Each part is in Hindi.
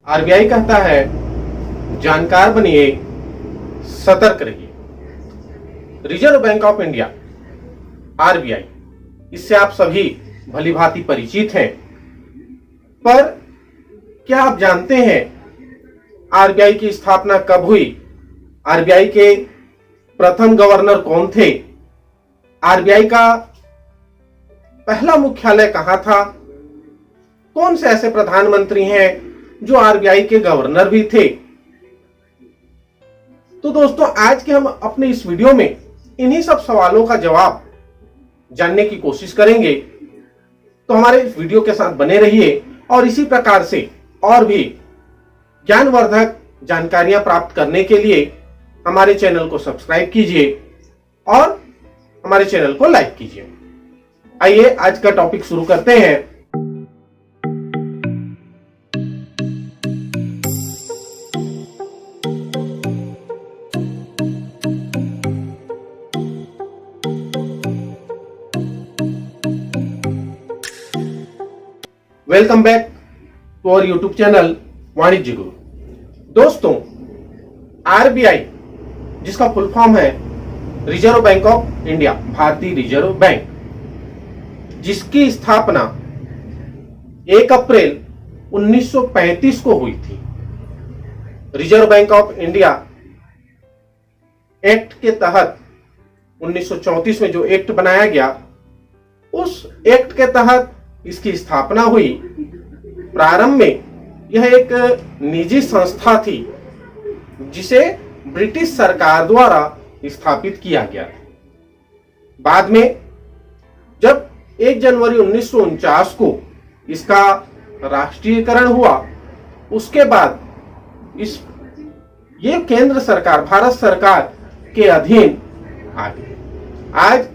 आरबीआई कहता है जानकार बनिए, सतर्क रहिए। Reserve Bank of India RBI, इससे आप सभी भली भांति परिचित हैं, पर क्या आप जानते हैं आरबीआई की स्थापना कब हुई? आरबीआई के प्रथम गवर्नर कौन थे? आरबीआई का पहला मुख्यालय कहां था? कौन से ऐसे प्रधानमंत्री हैं जो आरबीआई के गवर्नर भी थे? तो दोस्तों, आज के हम अपने इस वीडियो में इन्हीं सब सवालों का जवाब जानने की कोशिश करेंगे। तो हमारे इस वीडियो के साथ बने रहिए और इसी प्रकार से और भी ज्ञानवर्धक जानकारियां प्राप्त करने के लिए हमारे चैनल को सब्सक्राइब कीजिए और हमारे चैनल को लाइक कीजिए। आइए आज का टॉपिक शुरू करते हैं। Welcome back to our YouTube channel Vanijya Guru. दोस्तों, आरबीआई जिसका फुल फॉर्म है रिजर्व बैंक ऑफ इंडिया, भारतीय रिजर्व बैंक, जिसकी स्थापना 1 अप्रैल 1935 को हुई थी। Reserve Bank of India Act के तहत 1934 में जो एक्ट बनाया गया, उस एक्ट के तहत इसकी स्थापना हुई। प्रारंभ में यह एक निजी संस्था थी जिसे ब्रिटिश सरकार द्वारा स्थापित किया गया था। बाद में जब 1 जनवरी 1949 को इसका राष्ट्रीयकरण हुआ, उसके बाद ये केंद्र सरकार, भारत सरकार के अधीन आ गई। आज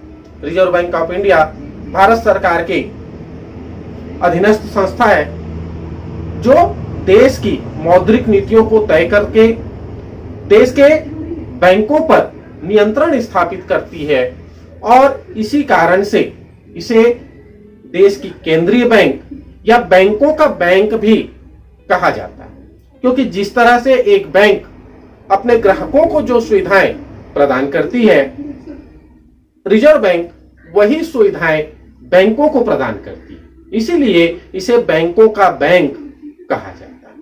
reserve Bank of India Bharat सरकार के अधीनस्थ संस्था है जो देश की मौद्रिक नीतियों को तय करके देश के बैंकों पर नियंत्रण स्थापित करती है और इसी कारण से इसे देश की केंद्रीय बैंक या बैंकों का बैंक भी कहा जाता है, क्योंकि जिस तरह से एक बैंक अपने ग्राहकों को जो सुविधाएं प्रदान करती है, रिजर्व बैंक वही सुविधाएं बैंकों को प्रदान करती है, इसीलिए इसे बैंकों का बैंक कहा जाता है।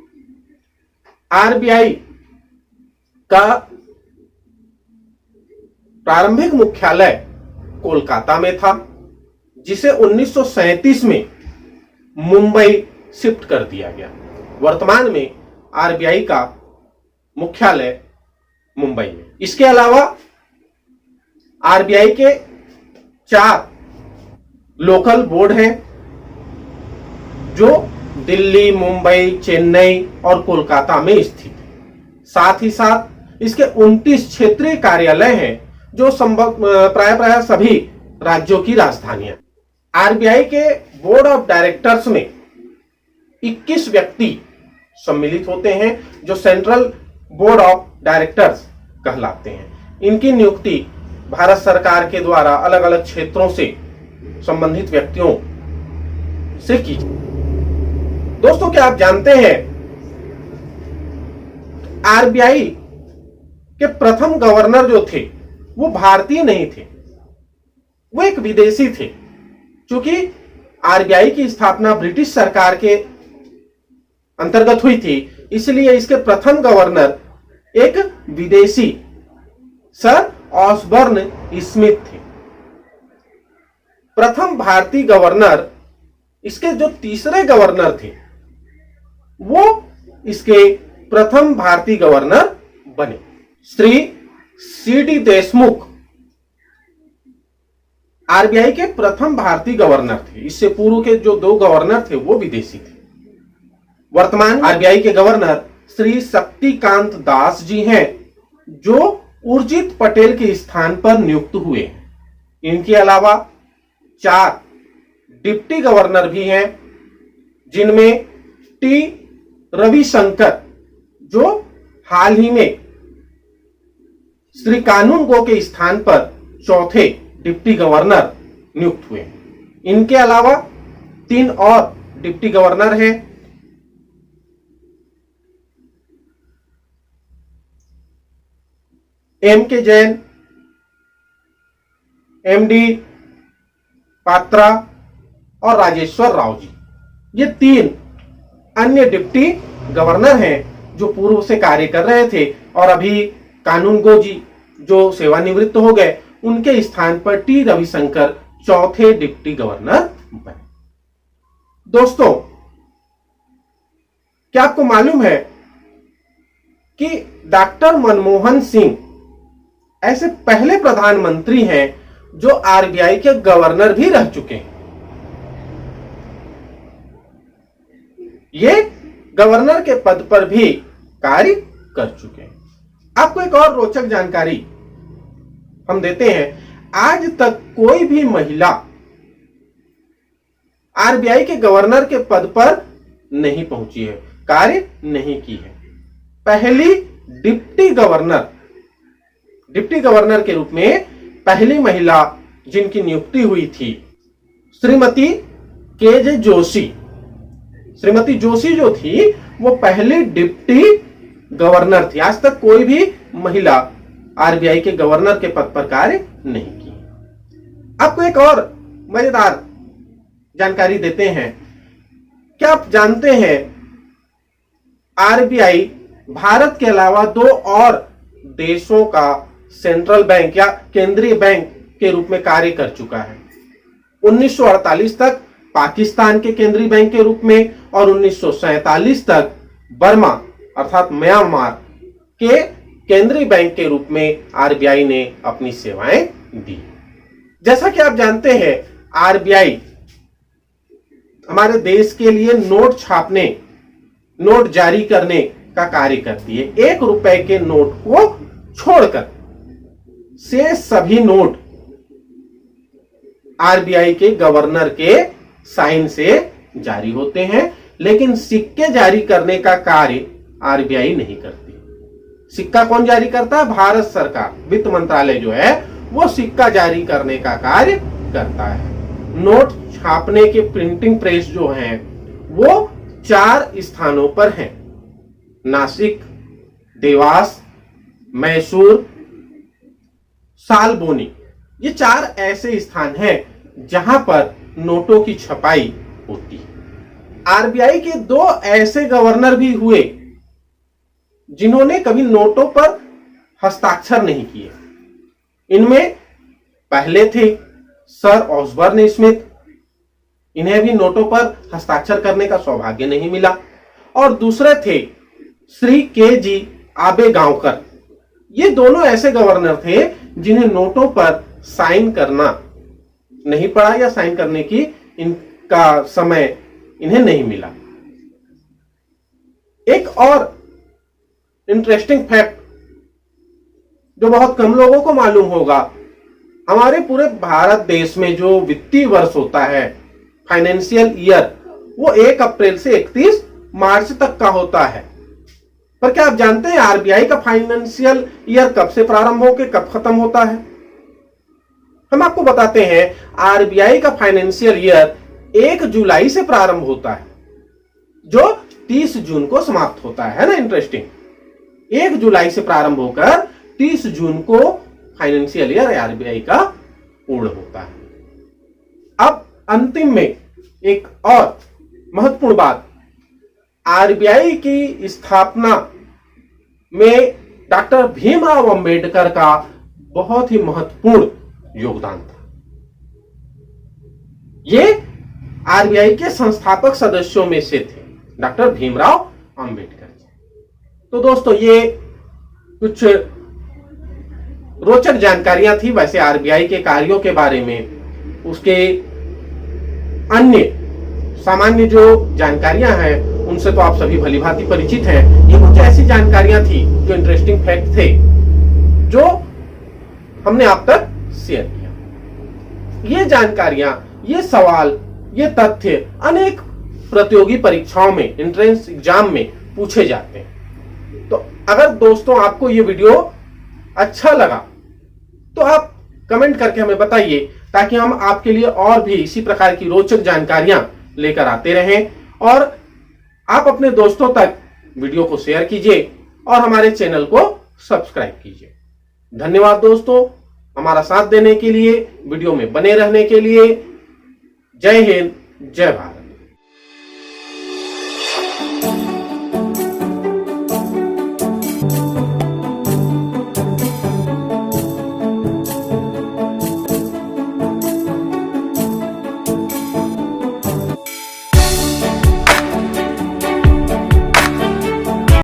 आरबीआई का प्रारंभिक मुख्यालय कोलकाता में था, जिसे 1937 में मुंबई शिफ्ट कर दिया गया। वर्तमान में आरबीआई का मुख्यालय मुंबई में। इसके अलावा आरबीआई के 4 लोकल बोर्ड हैं जो दिल्ली, मुंबई, चेन्नई और कोलकाता में स्थित है। साथ ही साथ इसके 29 क्षेत्रीय कार्यालय हैं जो प्राय सभी राज्यों की राजधानियां। आरबीआई के बोर्ड ऑफ डायरेक्टर्स में 21 व्यक्ति सम्मिलित होते हैं जो सेंट्रल बोर्ड ऑफ डायरेक्टर्स कहलाते हैं। इनकी नियुक्ति भारत सरकार के द्वारा अलग अलग क्षेत्रों से संबंधित व्यक्तियों से की। दोस्तों, क्या आप जानते हैं आरबीआई के प्रथम गवर्नर जो थे वो भारतीय नहीं थे, वो एक विदेशी थे। क्योंकि आरबीआई की स्थापना ब्रिटिश सरकार के अंतर्गत हुई थी, इसलिए इसके प्रथम गवर्नर एक विदेशी सर ऑसबर्न स्मिथ थे। प्रथम भारतीय गवर्नर, इसके जो तीसरे गवर्नर थे वो इसके प्रथम भारतीय गवर्नर बने। श्री सीडी देशमुख आरबीआई के प्रथम भारतीय गवर्नर थे। इससे पूर्व के जो 2 गवर्नर थे वो विदेशी थे। वर्तमान आरबीआई के गवर्नर श्री शक्तिकांत दास जी हैं, जो उर्जित पटेल के स्थान पर नियुक्त हुए। इनके अलावा 4 डिप्टी गवर्नर भी हैं, जिनमें टी रविशंकर, जो हाल ही में श्री कानूनगो के स्थान पर चौथे डिप्टी गवर्नर नियुक्त हुए। इनके अलावा 3 और डिप्टी गवर्नर हैं। एम के जैन, एमडी पात्रा और राजेश्वर राव जी, ये 3 अन्य डिप्टी गवर्नर हैं जो पूर्व से कार्य कर रहे थे और अभी कानूनगो जी जो सेवानिवृत्त हो गए, उनके स्थान पर टी रविशंकर चौथे डिप्टी गवर्नर बने। दोस्तों, क्या आपको मालूम है कि डॉक्टर मनमोहन सिंह ऐसे पहले प्रधानमंत्री हैं जो आरबीआई के गवर्नर भी रह चुके हैं। ये गवर्नर के पद पर भी कार्य कर चुके हैं। आपको एक और रोचक जानकारी हम देते हैं। आज तक कोई भी महिला आरबीआई के गवर्नर के पद पर नहीं पहुंची है, कार्य नहीं की है। पहली डिप्टी गवर्नर के रूप में पहली महिला जिनकी नियुक्ति हुई थी श्रीमती के.जे. जोशी। श्रीमती जोशी जो थी वो पहली डिप्टी गवर्नर थी। आज तक कोई भी महिला आरबीआई के गवर्नर के पद पर कार्य नहीं की। आपको एक और मजेदार जानकारी देते हैं। क्या आप जानते हैं आरबीआई भारत के अलावा 2 और देशों का सेंट्रल बैंक या केंद्रीय बैंक के रूप में कार्य कर चुका है। 1948 तक पाकिस्तान के केंद्रीय बैंक के रूप में और 1947 तक बर्मा अर्थात म्यांमार के केंद्रीय बैंक के रूप में आरबीआई ने अपनी सेवाएं दी। जैसा कि आप जानते हैं आरबीआई हमारे देश के लिए नोट छापने, नोट जारी करने का कार्य करती है। 1 रुपए के नोट को छोड़कर से सभी नोट आरबीआई के गवर्नर के साइन से जारी होते हैं, लेकिन सिक्के जारी करने का कार्य आरबीआई नहीं करती। सिक्का कौन जारी करता है? भारत सरकार, वित्त मंत्रालय जो है वो सिक्का जारी करने का कार्य करता है। नोट छापने के प्रिंटिंग प्रेस जो हैं वो 4 स्थानों पर हैं। नासिक, देवास, मैसूर, सालबोनी, ये 4 ऐसे स्थान हैं जहां पर नोटों की छपाई होती है। आरबीआई के 2 ऐसे गवर्नर भी हुए जिन्होंने कभी नोटों पर हस्ताक्षर नहीं किए। इनमें पहले थे सर ऑसबर्न स्मिथ, इन्हें भी नोटों पर हस्ताक्षर करने का सौभाग्य नहीं मिला। और दूसरे थे श्री के.जी. आबेगांवकर। ये दोनों ऐसे गवर्नर थे जिन्हें नोटों पर साइन करना नहीं पड़ा या साइन करने की इनका समय इन्हें नहीं मिला। एक और इंटरेस्टिंग फैक्ट जो बहुत कम लोगों को मालूम होगा, हमारे पूरे भारत देश में जो वित्तीय वर्ष होता है, फाइनेंशियल ईयर, वो 1 अप्रैल से 31 मार्च तक का होता है। पर क्या आप जानते हैं आरबीआई का फाइनेंशियल ईयर कब से प्रारंभ होकर कब खत्म होता है? हम आपको बताते हैं आरबीआई का फाइनेंशियल ईयर 1 जुलाई से प्रारंभ होता है, जो 30 जून को समाप्त होता है ना। इंटरेस्टिंग, 1 जुलाई से प्रारंभ होकर 30 जून को फाइनेंशियल ईयर आरबीआई का पूर्ण होता है। अब अंतिम में एक और महत्वपूर्ण बात, आरबीआई की स्थापना में डॉक्टर भीमराव अंबेडकर का बहुत ही महत्वपूर्ण योगदान था। ये आरबीआई के संस्थापक सदस्यों में से थे डॉक्टर भीमराव अंबेडकर जी। तो दोस्तों, ये कुछ रोचक जानकारियां थी वैसे आरबीआई के कार्यों के बारे में। उसके अन्य सामान्य जो जानकारियां हैं उनसे तो आप सभी भलीभांति परिचित हैं। ये कुछ ऐसी जानकारियां थी जो इंटरेस्टिंग फैक्ट थे जो हमने आप तक शेयर किया। ये जानकारियां, ये सवाल, ये तथ्य अनेक प्रतियोगी परीक्षाओं में, एंट्रेंस एग्जाम में पूछे जाते हैं। तो अगर दोस्तों आपको ये वीडियो अच्छा लगा तो आप कमेंट करके हमें बताइए, ताकि हम आपके लिए और भी इसी प्रकार की रोचक जानकारियां लेकर आते रहें। और आप अपने दोस्तों तक वीडियो को शेयर कीजिए और हमारे चैनल को सब्सक्राइब कीजिए। धन्यवाद दोस्तों, हमारा साथ देने के लिए, वीडियो में बने रहने के लिए। जय हिंद, जय भारत।